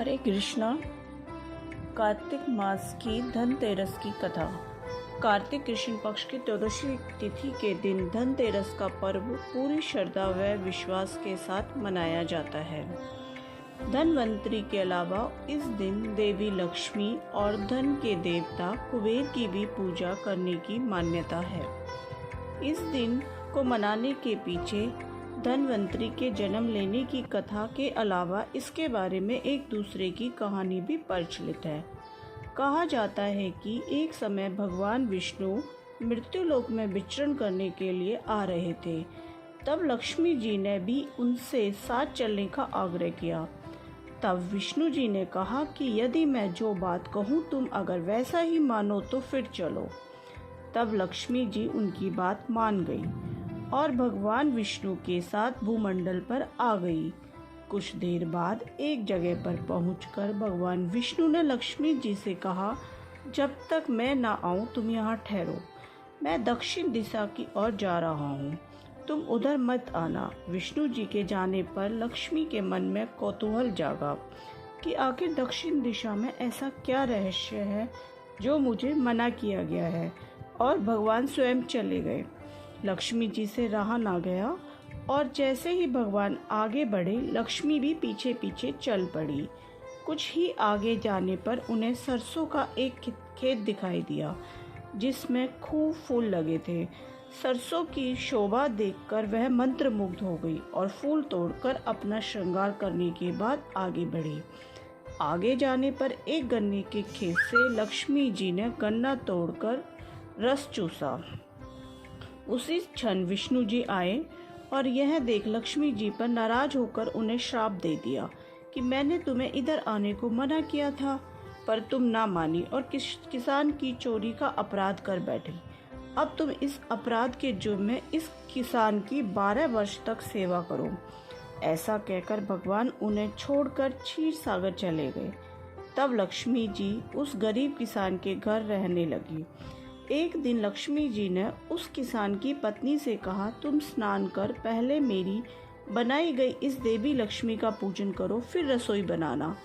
हरे कृष्णा। कार्तिक मास की धनतेरस की कथा। कार्तिक कृष्ण पक्ष की त्रयोदशी तिथि के दिन धनतेरस का पर्व पूरी श्रद्धा व विश्वास के साथ मनाया जाता है। धनवंतरी के अलावा इस दिन देवी लक्ष्मी और धन के देवता कुबेर की भी पूजा करने की मान्यता है। इस दिन को मनाने के पीछे धनवंतरी के जन्म लेने की कथा के अलावा इसके बारे में एक दूसरे की कहानी भी प्रचलित है। कहा जाता है कि एक समय भगवान विष्णु मृत्युलोक में विचरण करने के लिए आ रहे थे। तब लक्ष्मी जी ने भी उनसे साथ चलने का आग्रह किया। तब विष्णु जी ने कहा कि यदि मैं जो बात कहूँ तुम अगर वैसा ही मानो तो फिर चलो। तब लक्ष्मी जी उनकी बात मान गई और भगवान विष्णु के साथ भूमंडल पर आ गई। कुछ देर बाद एक जगह पर पहुंचकर भगवान विष्णु ने लक्ष्मी जी से कहा, जब तक मैं ना आऊं तुम यहाँ ठहरो, मैं दक्षिण दिशा की ओर जा रहा हूँ, तुम उधर मत आना। विष्णु जी के जाने पर लक्ष्मी के मन में कौतूहल जागा कि आखिर दक्षिण दिशा में ऐसा क्या रहस्य है जो मुझे मना किया गया है, और भगवान स्वयं चले गए। लक्ष्मी जी से रहा ना गया और जैसे ही भगवान आगे बढ़े लक्ष्मी भी पीछे पीछे चल पड़ी। कुछ ही आगे जाने पर उन्हें सरसों का एक खेत दिखाई दिया जिसमें खूब फूल लगे थे। सरसों की शोभा देखकर वह मंत्रमुग्ध हो गई और फूल तोड़कर अपना श्रृंगार करने के बाद आगे बढ़ी। आगे जाने पर एक गन्ने के खेत से लक्ष्मी जी ने गन्ना तोड़कर रस चूसा। उसी क्षण विष्णु जी आए और यह देख लक्ष्मी जी पर नाराज होकर उन्हें श्राप दे दिया कि मैंने तुम्हें इधर आने को मना किया था, पर तुम ना मानी और किसान की चोरी का अपराध कर बैठी। अब तुम इस अपराध के जुर्म में इस किसान की 12 वर्ष तक सेवा करो। ऐसा कहकर भगवान उन्हें छोड़कर क्षीर सागर चले गए। तब लक्ष्मी जी उस गरीब किसान के घर रहने लगी। एक दिन लक्ष्मी जी ने उस किसान की पत्नी से कहा, तुम स्नान कर पहले मेरी बनाई गई इस देवी लक्ष्मी का पूजन करो, फिर रसोई बनाना,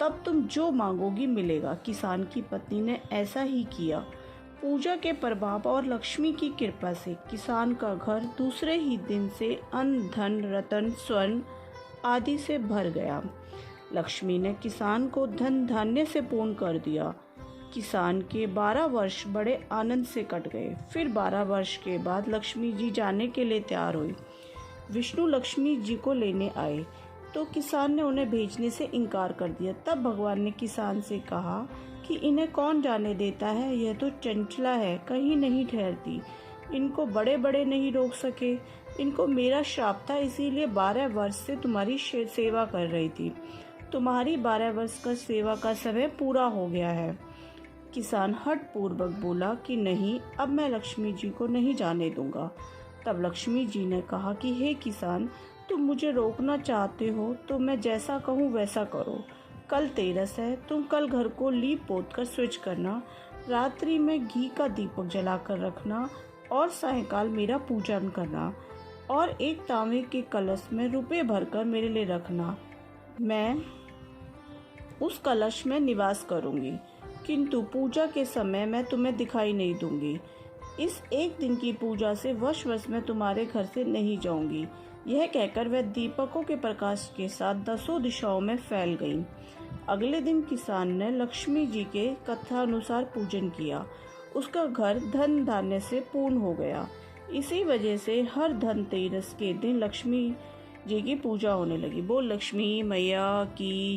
तब तुम जो मांगोगी मिलेगा। किसान की पत्नी ने ऐसा ही किया। पूजा के प्रभाव और लक्ष्मी की कृपा से किसान का घर दूसरे ही दिन से अन्न, धन, रत्न, स्वर्ण आदि से भर गया। लक्ष्मी ने किसान को धन धान्य से पूर्ण कर दिया। किसान के 12 वर्ष बड़े आनंद से कट गए। फिर 12 वर्ष के बाद लक्ष्मी जी जाने के लिए तैयार हुई। विष्णु लक्ष्मी जी को लेने आए तो किसान ने उन्हें भेजने से इनकार कर दिया। तब भगवान ने किसान से कहा कि इन्हें कौन जाने देता है, यह तो चंचला है, कहीं नहीं ठहरती, इनको बड़े बड़े नहीं रोक सके। इनको मेरा श्राप था, इसीलिए 12 वर्ष से तुम्हारी सेवा कर रही थी। तुम्हारी 12 वर्ष का सेवा का समय पूरा हो गया है। किसान हठ पूर्वक बोला कि नहीं, अब मैं लक्ष्मी जी को नहीं जाने दूंगा। तब लक्ष्मी जी ने कहा कि हे किसान, तुम मुझे रोकना चाहते हो तो मैं जैसा कहूँ वैसा करो। कल तेरस है, तुम कल घर को लीप पोत कर स्वच्छ करना, रात्रि में घी का दीपक जलाकर रखना और सायंकाल मेरा पूजन करना, और एक तांबे के कलश में रुपए भरकर मेरे लिए रखना। मैं उस कलश में निवास करूंगी, किंतु पूजा के समय मैं तुम्हें दिखाई नहीं दूंगी। इस एक दिन की पूजा से वर्ष में तुम्हारे घर से नहीं जाऊंगी। यह कहकर वह दीपकों के प्रकाश के साथ 10 दिशाओं में फैल गई। अगले दिन किसान ने लक्ष्मी जी के कथानुसार पूजन किया। उसका घर धन धान्य से पूर्ण हो गया। इसी वजह से हर धनतेरस के दिन लक्ष्मी जी की पूजा होने लगी। बोल लक्ष्मी मैया की।